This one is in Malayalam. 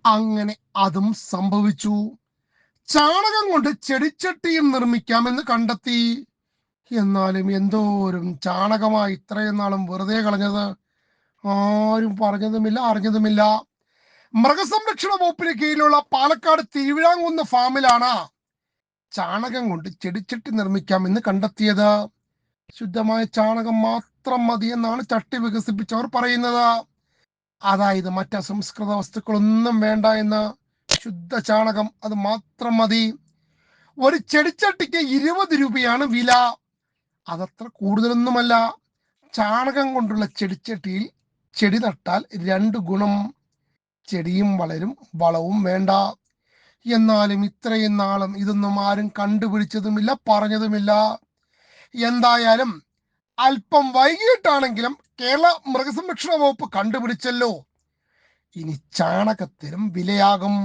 അങ്ങനെ അതും സംഭവിച്ചു. ചാണകം കൊണ്ട് ചെടിച്ചട്ടിയും നിർമ്മിക്കാമെന്ന് കണ്ടെത്തി. എന്നാലും എന്തോരം ചാണകമായി ഇത്രയും നാളും വെറുതെ കളഞ്ഞത്. ആരും പറഞ്ഞതുമില്ല, അറിഞ്ഞതുമില്ല. മൃഗസംരക്ഷണ വകുപ്പിന് കീഴിലുള്ള പാലക്കാട് തിരുവിഴാങ്കുന്ന് ഫാമിലാണ് ചാണകം കൊണ്ട് ചെടിച്ചട്ടി നിർമ്മിക്കാമെന്ന് കണ്ടെത്തിയത്. ശുദ്ധമായ ചാണകം മാത്രം മതി എന്നാണ് ചട്ടി വികസിപ്പിച്ചവർ പറയുന്നത്. അതായത് മറ്റ് അസംസ്കൃത വസ്തുക്കളൊന്നും വേണ്ട എന്ന്. ശുദ്ധ ചാണകം അത് മാത്രം മതി. ഒരു ചെടിച്ചട്ടിക്ക് 20 രൂപയാണ് വില. അതത്ര കൂടുതലൊന്നുമല്ല. ചാണകം കൊണ്ടുള്ള ചെടിച്ചട്ടിയിൽ ചെടി നട്ടാൽ 2 ഗുണം: ചെടിയും വളരും, വളവും വേണ്ട. എന്നാലും ഇത്രയും നാളും ഇതൊന്നും ആരും കണ്ടുപിടിച്ചതുമില്ല, പറഞ്ഞതുമില്ല. എന്തായാലും അല്പം വൈകിട്ടാണെങ്കിലും കേരള മൃഗസംരക്ഷണ വകുപ്പ് കണ്ടുപിടിച്ചല്ലോ. ഇനി ചാണകത്തിനും വിലയാകും.